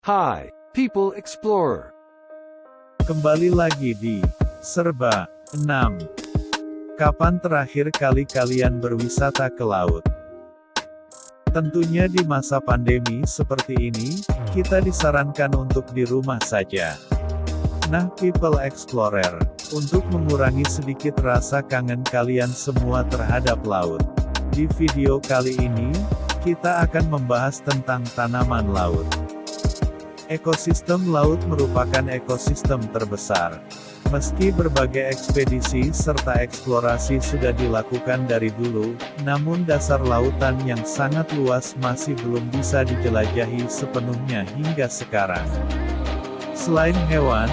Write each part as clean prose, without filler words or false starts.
Hi, People Explorer. Kembali lagi di Serba 6. Kapan terakhir kali kalian berwisata ke laut? Tentunya di masa pandemi seperti ini, kita disarankan untuk di rumah saja. Nah, People Explorer, untuk mengurangi sedikit rasa kangen kalian semua terhadap laut. Di video kali ini, kita akan membahas tentang tanaman laut. Ekosistem laut merupakan ekosistem terbesar. Meski berbagai ekspedisi serta eksplorasi sudah dilakukan dari dulu, namun dasar lautan yang sangat luas masih belum bisa dijelajahi sepenuhnya hingga sekarang. Selain hewan,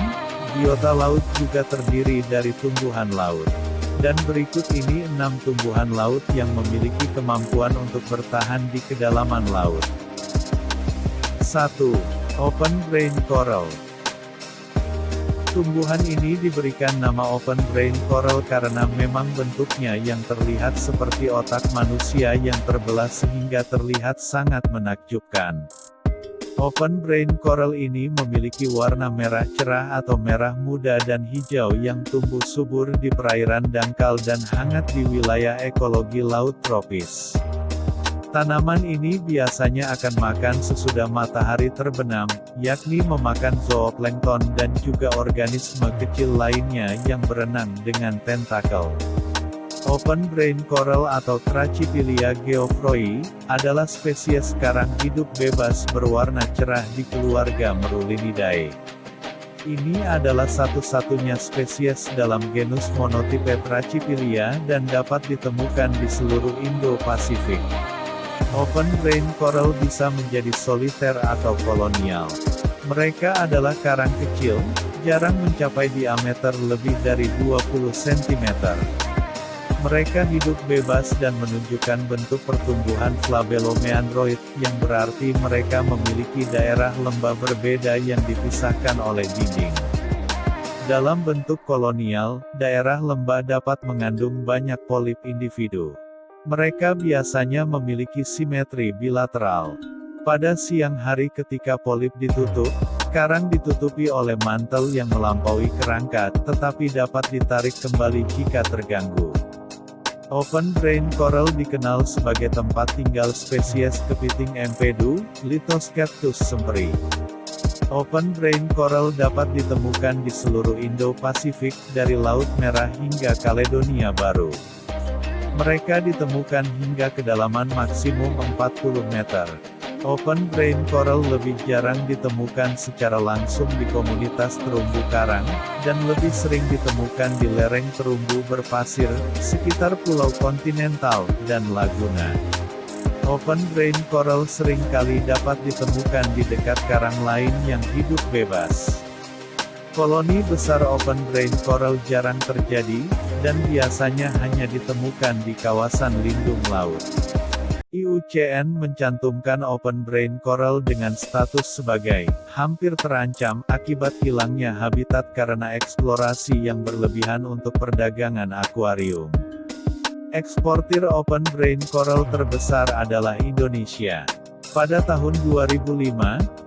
biota laut juga terdiri dari tumbuhan laut. Dan berikut ini 6 tumbuhan laut yang memiliki kemampuan untuk bertahan di kedalaman laut. 1. Open Brain Coral. Tumbuhan ini diberikan nama Open Brain Coral karena memang bentuknya yang terlihat seperti otak manusia yang terbelah sehingga terlihat sangat menakjubkan. Open Brain Coral ini memiliki warna merah cerah atau merah muda dan hijau yang tumbuh subur di perairan dangkal dan hangat di wilayah ekologi laut tropis. Tanaman ini biasanya akan makan sesudah matahari terbenam, yakni memakan zooplankton dan juga organisme kecil lainnya yang berenang dengan tentakel. Open Brain Coral atau Trachyphylla geoffroyi, adalah spesies karang hidup bebas berwarna cerah di keluarga Merulinidae. Ini adalah satu-satunya spesies dalam genus monotipe Trachyphylla dan dapat ditemukan di seluruh Indo-Pasifik. Open Brain Coral bisa menjadi soliter atau kolonial. Mereka adalah karang kecil, jarang mencapai diameter lebih dari 20 cm. Mereka hidup bebas dan menunjukkan bentuk pertumbuhan flabelomeandroid, yang berarti mereka memiliki daerah lembah berbeda yang dipisahkan oleh dinding. Dalam bentuk kolonial, daerah lembah dapat mengandung banyak polip individu. Mereka biasanya memiliki simetri bilateral. Pada siang hari ketika polip ditutup, karang ditutupi oleh mantel yang melampaui kerangka, tetapi dapat ditarik kembali jika terganggu. Open Brain Coral dikenal sebagai tempat tinggal spesies kepiting empedu, Lithoscaptus sempri. Open Brain Coral dapat ditemukan di seluruh Indo-Pasifik, dari Laut Merah hingga Kaledonia Baru. Mereka ditemukan hingga kedalaman maksimum 40 meter. Open Brain Coral lebih jarang ditemukan secara langsung di komunitas terumbu karang, dan lebih sering ditemukan di lereng terumbu berpasir, sekitar pulau kontinental, dan laguna. Open Brain Coral seringkali dapat ditemukan di dekat karang lain yang hidup bebas. Koloni besar Open Brain Coral jarang terjadi, dan biasanya hanya ditemukan di kawasan lindung laut. IUCN mencantumkan Open Brain Coral dengan status sebagai hampir terancam akibat hilangnya habitat karena eksplorasi yang berlebihan untuk perdagangan akuarium. Eksportir Open Brain Coral terbesar adalah Indonesia. Pada tahun 2005,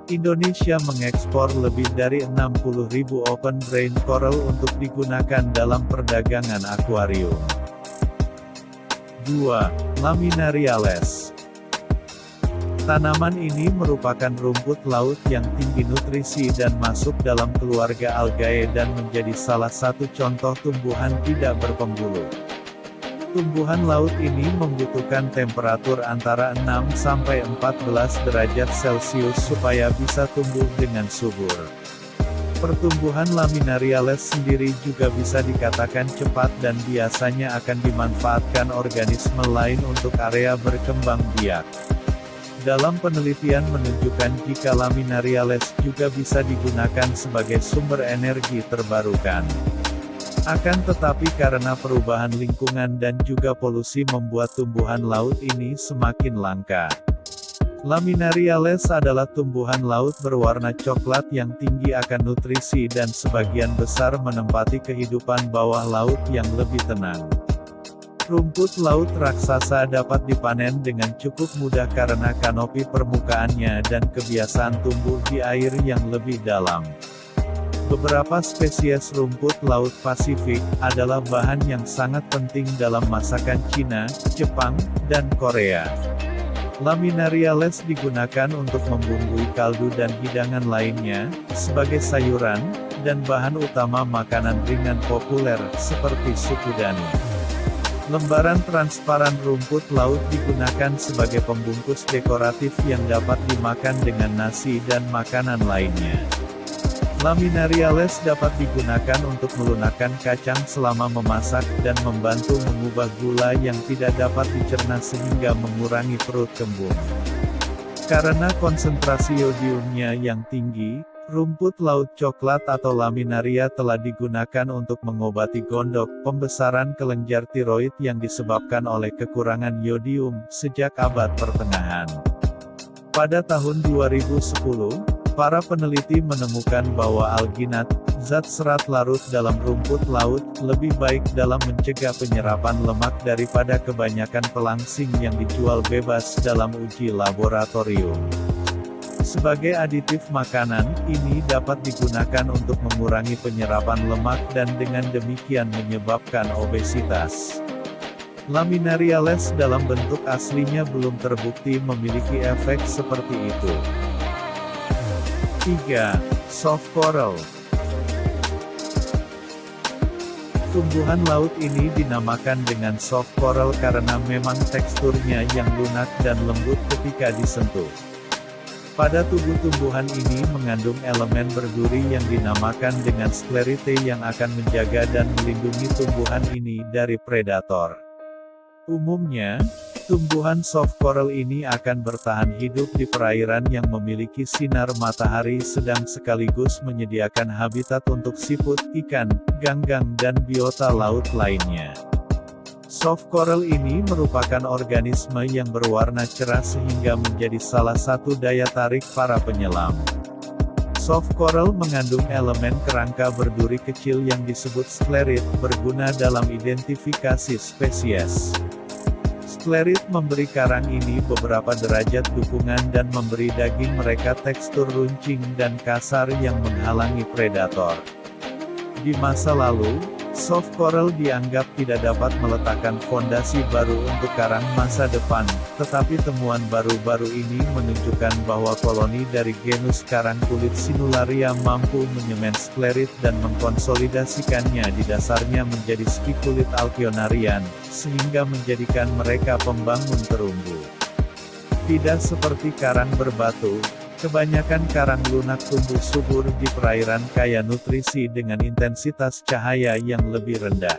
Indonesia mengekspor lebih dari 60.000 Open Brain Coral untuk digunakan dalam perdagangan akuarium. 2. Laminariales. Tanaman ini merupakan rumput laut yang tinggi nutrisi dan masuk dalam keluarga Algae dan menjadi salah satu contoh tumbuhan tidak berpembuluh. Tumbuhan laut ini membutuhkan temperatur antara 6-14 derajat Celcius supaya bisa tumbuh dengan subur. Pertumbuhan Laminariales sendiri juga bisa dikatakan cepat dan biasanya akan dimanfaatkan organisme lain untuk area berkembang biak. Dalam penelitian menunjukkan jika Laminariales juga bisa digunakan sebagai sumber energi terbarukan. Akan tetapi karena perubahan lingkungan dan juga polusi membuat tumbuhan laut ini semakin langka. Laminariales adalah tumbuhan laut berwarna coklat yang tinggi akan nutrisi dan sebagian besar menempati kehidupan bawah laut yang lebih tenang. Rumput laut raksasa dapat dipanen dengan cukup mudah karena kanopi permukaannya dan kebiasaan tumbuh di air yang lebih dalam. Beberapa spesies rumput laut Pasifik adalah bahan yang sangat penting dalam masakan Cina, Jepang, dan Korea. Laminariales digunakan untuk membumbui kaldu dan hidangan lainnya, sebagai sayuran, dan bahan utama makanan ringan populer, seperti sup udani. Lembaran transparan rumput laut digunakan sebagai pembungkus dekoratif yang dapat dimakan dengan nasi dan makanan lainnya. Laminariales dapat digunakan untuk melunakkan kacang selama memasak dan membantu mengubah gula yang tidak dapat dicerna sehingga mengurangi perut kembung. Karena konsentrasi yodiumnya yang tinggi, rumput laut coklat atau laminaria telah digunakan untuk mengobati gondok, pembesaran kelenjar tiroid yang disebabkan oleh kekurangan yodium, sejak abad pertengahan. Pada tahun 2010, para peneliti menemukan bahwa alginat, zat serat larut dalam rumput laut, lebih baik dalam mencegah penyerapan lemak daripada kebanyakan pelangsing yang dijual bebas dalam uji laboratorium. Sebagai aditif makanan, ini dapat digunakan untuk mengurangi penyerapan lemak dan dengan demikian menyebabkan obesitas. Laminariales dalam bentuk aslinya belum terbukti memiliki efek seperti itu. 3. Soft coral. Tumbuhan laut ini dinamakan dengan soft coral karena memang teksturnya yang lunak dan lembut ketika disentuh. Pada tubuh tumbuhan ini mengandung elemen berduri yang dinamakan dengan sklerite yang akan menjaga dan melindungi tumbuhan ini dari predator. Umumnya, tumbuhan soft coral ini akan bertahan hidup di perairan yang memiliki sinar matahari sedang sekaligus menyediakan habitat untuk siput, ikan, ganggang dan biota laut lainnya. Soft coral ini merupakan organisme yang berwarna cerah sehingga menjadi salah satu daya tarik para penyelam. Soft coral mengandung elemen kerangka berduri kecil yang disebut sklerit, berguna dalam identifikasi spesies. Sklerit memberi karang ini beberapa derajat dukungan dan memberi daging mereka tekstur runcing dan kasar yang menghalangi predator. Di masa lalu, soft coral dianggap tidak dapat meletakkan fondasi baru untuk karang masa depan, tetapi temuan baru-baru ini menunjukkan bahwa koloni dari genus karang kulit Sinularia mampu menyemen sklerit dan mengkonsolidasikannya di dasarnya menjadi spikulit alkionarian, sehingga menjadikan mereka pembangun terumbu. Tidak seperti karang berbatu, kebanyakan karang lunak tumbuh subur di perairan kaya nutrisi dengan intensitas cahaya yang lebih rendah.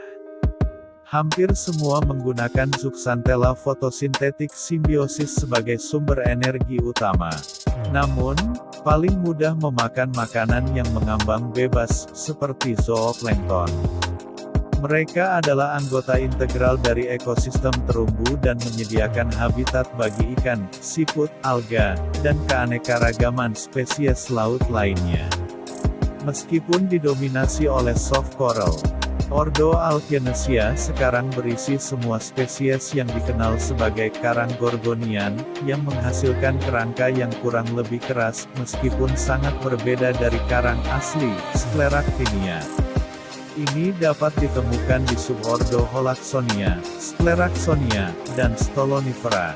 Hampir semua menggunakan Zooxanthella fotosintetik simbiosis sebagai sumber energi utama. Namun, paling mudah memakan makanan yang mengambang bebas, seperti zooplankton. Mereka adalah anggota integral dari ekosistem terumbu dan menyediakan habitat bagi ikan, siput, alga, dan keanekaragaman spesies laut lainnya. Meskipun didominasi oleh soft coral, Ordo Alcyonesia sekarang berisi semua spesies yang dikenal sebagai karang gorgonian, yang menghasilkan kerangka yang kurang lebih keras, meskipun sangat berbeda dari karang asli, Scleractinia. Ini dapat ditemukan di subordo Holaxonia, Scleraxonia, dan Stolonifera.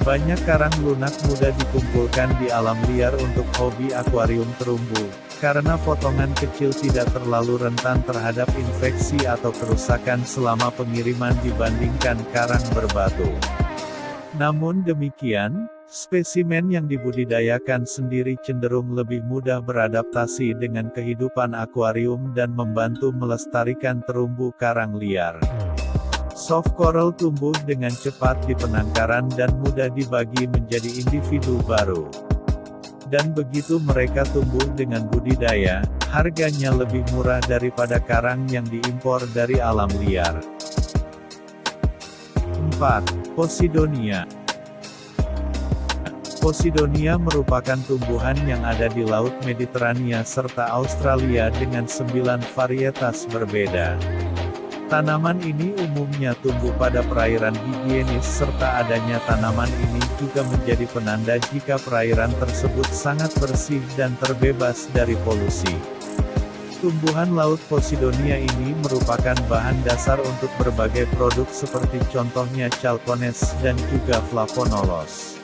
Banyak karang lunak mudah dikumpulkan di alam liar untuk hobi akuarium terumbu, karena potongan kecil tidak terlalu rentan terhadap infeksi atau kerusakan selama pengiriman dibandingkan karang berbatu. Namun demikian, spesimen yang dibudidayakan sendiri cenderung lebih mudah beradaptasi dengan kehidupan akuarium dan membantu melestarikan terumbu karang liar. Soft coral tumbuh dengan cepat di penangkaran dan mudah dibagi menjadi individu baru. Dan begitu mereka tumbuh dengan budidaya, harganya lebih murah daripada karang yang diimpor dari alam liar. 4. Posidonia. Posidonia merupakan tumbuhan yang ada di Laut Mediterania serta Australia dengan 9 varietas berbeda. Tanaman ini umumnya tumbuh pada perairan higienis serta adanya tanaman ini juga menjadi penanda jika perairan tersebut sangat bersih dan terbebas dari polusi. Tumbuhan laut Posidonia ini merupakan bahan dasar untuk berbagai produk seperti contohnya chalcones dan juga flavonols.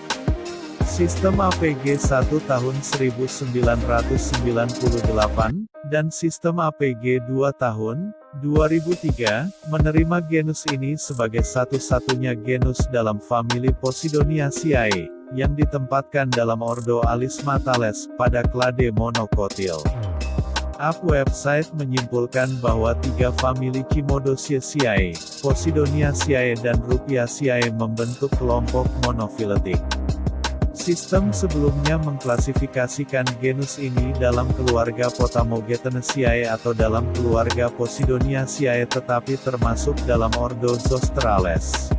Sistem APG 1 tahun 1998, dan Sistem APG 2 tahun 2003, menerima genus ini sebagai satu-satunya genus dalam famili Posidoniaceae, yang ditempatkan dalam ordo Alismatales, pada klade monokotil. Website menyimpulkan bahwa tiga famili Cimodocieaceae, Posidoniaceae dan Rupiaceae membentuk kelompok monofiletik. Sistem sebelumnya mengklasifikasikan genus ini dalam keluarga Potamogetoneceae atau dalam keluarga Posidoniaceae tetapi termasuk dalam ordo Zosterales.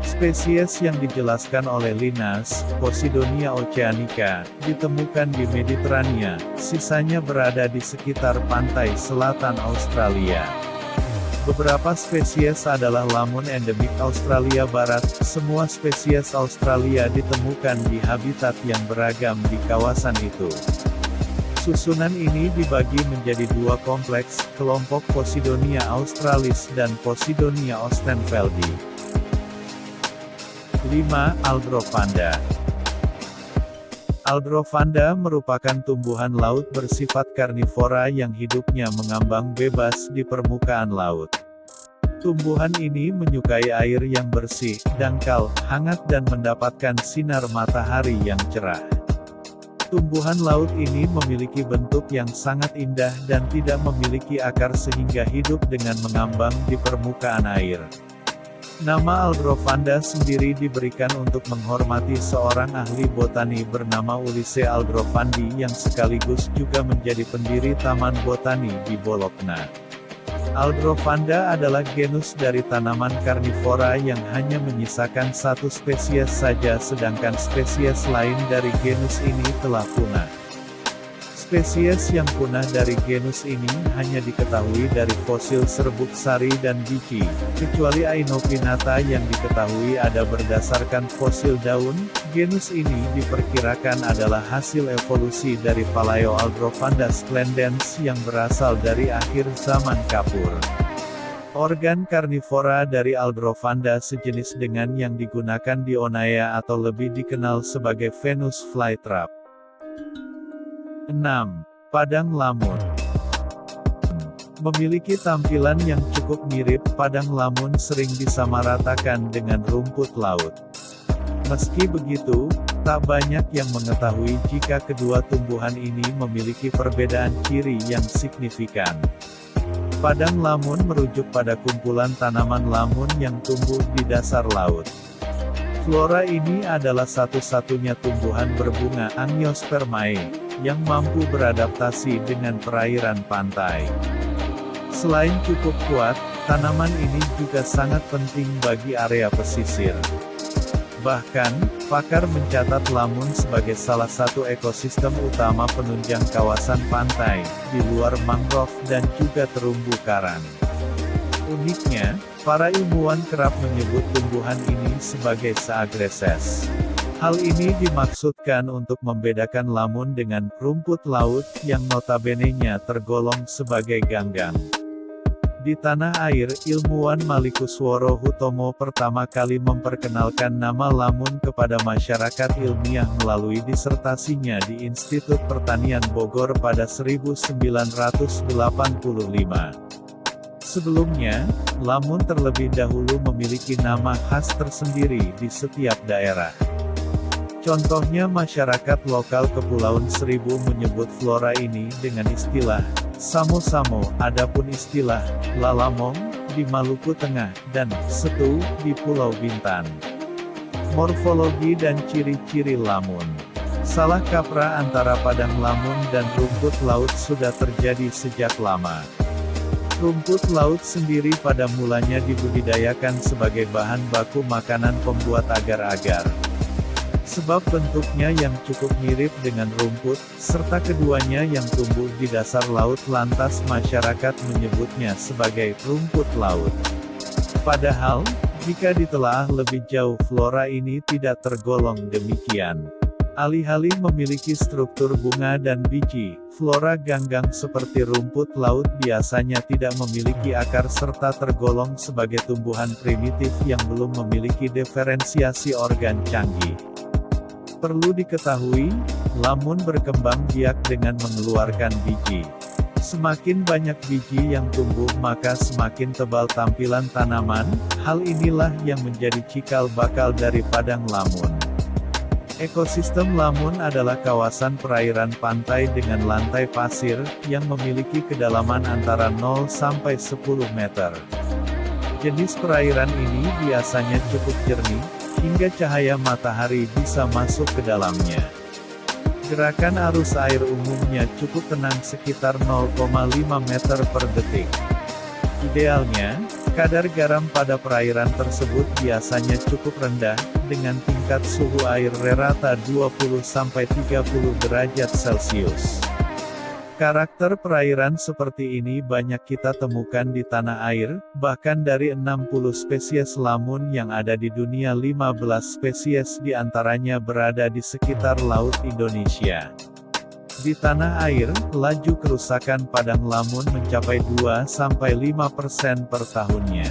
Spesies yang dijelaskan oleh Linnaeus, Posidonia oceanica, ditemukan di Mediterania, sisanya berada di sekitar pantai selatan Australia. Beberapa spesies adalah lamun endemik Australia Barat. Semua spesies Australia ditemukan di habitat yang beragam di kawasan itu. Susunan ini dibagi menjadi dua kompleks, kelompok Posidonia australis dan Posidonia ostenfeldi. 5. Aldrovanda. Aldrovanda merupakan tumbuhan laut bersifat karnivora yang hidupnya mengambang bebas di permukaan laut. Tumbuhan ini menyukai air yang bersih, dangkal, hangat dan mendapatkan sinar matahari yang cerah. Tumbuhan laut ini memiliki bentuk yang sangat indah dan tidak memiliki akar sehingga hidup dengan mengambang di permukaan air. Nama Aldrovanda sendiri diberikan untuk menghormati seorang ahli botani bernama Ulisse Aldrovandi yang sekaligus juga menjadi pendiri Taman Botani di Bologna. Aldrovanda adalah genus dari tanaman karnivora yang hanya menyisakan satu spesies saja sedangkan spesies lain dari genus ini telah punah. Spesies yang punah dari genus ini hanya diketahui dari fosil serbuk sari dan biji, kecuali Aenopinata yang diketahui ada berdasarkan fosil daun. Genus ini diperkirakan adalah hasil evolusi dari Palaeoaldrovanda splendens yang berasal dari akhir zaman Kapur. Organ karnivora dari Aldrovanda sejenis dengan yang digunakan di Onaea atau lebih dikenal sebagai Venus flytrap. 6. Padang lamun. Memiliki tampilan yang cukup mirip, padang lamun sering disamaratakan dengan rumput laut. Meski begitu, tak banyak yang mengetahui jika kedua tumbuhan ini memiliki perbedaan ciri yang signifikan. Padang lamun merujuk pada kumpulan tanaman lamun yang tumbuh di dasar laut. Flora ini adalah satu-satunya tumbuhan berbunga Angiospermae, yang mampu beradaptasi dengan perairan pantai. Selain cukup kuat, tanaman ini juga sangat penting bagi area pesisir. Bahkan, pakar mencatat lamun sebagai salah satu ekosistem utama penunjang kawasan pantai, di luar mangrove dan juga terumbu karang. Uniknya, para ilmuwan kerap menyebut tumbuhan ini sebagai Saagreses. Hal ini dimaksudkan untuk membedakan lamun dengan rumput laut yang notabene-nya tergolong sebagai ganggang. Di tanah air, ilmuwan Malikusworo Hutomo pertama kali memperkenalkan nama lamun kepada masyarakat ilmiah melalui disertasinya di Institut Pertanian Bogor pada 1985. Sebelumnya, lamun terlebih dahulu memiliki nama khas tersendiri di setiap daerah. Contohnya masyarakat lokal Kepulauan Seribu menyebut flora ini dengan istilah samo-samo, adapun istilah lalamong di Maluku Tengah dan setu di Pulau Bintan. Morfologi dan ciri-ciri lamun. Salah kaprah antara padang lamun dan rumput laut sudah terjadi sejak lama. Rumput laut sendiri pada mulanya dibudidayakan sebagai bahan baku makanan pembuat agar-agar. Sebab bentuknya yang cukup mirip dengan rumput, serta keduanya yang tumbuh di dasar laut, lantas masyarakat menyebutnya sebagai rumput laut. Padahal, jika ditelaah lebih jauh, flora ini tidak tergolong demikian. Alih-alih memiliki struktur bunga dan biji, flora ganggang seperti rumput laut biasanya tidak memiliki akar serta tergolong sebagai tumbuhan primitif yang belum memiliki diferensiasi organ canggih. Perlu diketahui, lamun berkembang biak dengan mengeluarkan biji. Semakin banyak biji yang tumbuh maka semakin tebal tampilan tanaman, hal inilah yang menjadi cikal bakal dari padang lamun. Ekosistem lamun adalah kawasan perairan pantai dengan lantai pasir, yang memiliki kedalaman antara 0 sampai 10 meter. Jenis perairan ini biasanya cukup jernih, hingga cahaya matahari bisa masuk ke dalamnya. Gerakan arus air umumnya cukup tenang sekitar 0,5 meter per detik. Idealnya, kadar garam pada perairan tersebut biasanya cukup rendah, dengan tingkat suhu air rata 20–30 derajat Celcius. Karakter perairan seperti ini banyak kita temukan di tanah air, bahkan dari 60 spesies lamun yang ada di dunia 15 spesies diantaranya berada di sekitar laut Indonesia. Di tanah air, laju kerusakan padang lamun mencapai 2–5% per tahunnya.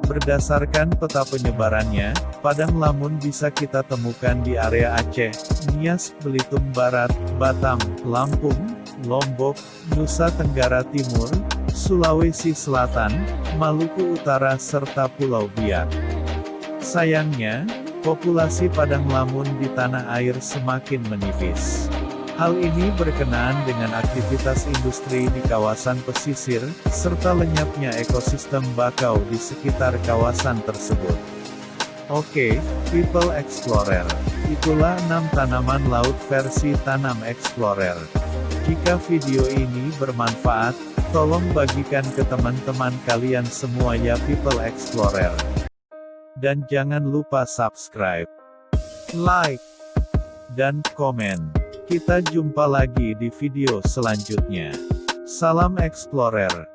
Berdasarkan peta penyebarannya, padang lamun bisa kita temukan di area Aceh, Nias, Belitung Barat, Batam, Lampung, Lombok, Nusa Tenggara Timur, Sulawesi Selatan, Maluku Utara serta Pulau Biak. Sayangnya, populasi padang lamun di tanah air semakin menipis. Hal ini berkenaan dengan aktivitas industri di kawasan pesisir, serta lenyapnya ekosistem bakau di sekitar kawasan tersebut. Oke, People Explorer. Itulah 6 tanaman laut versi Tanam Explorer. Jika video ini bermanfaat, tolong bagikan ke teman-teman kalian semua ya People Explorer. Dan jangan lupa subscribe, like, dan komen. Kita jumpa lagi di video selanjutnya. Salam Explorer.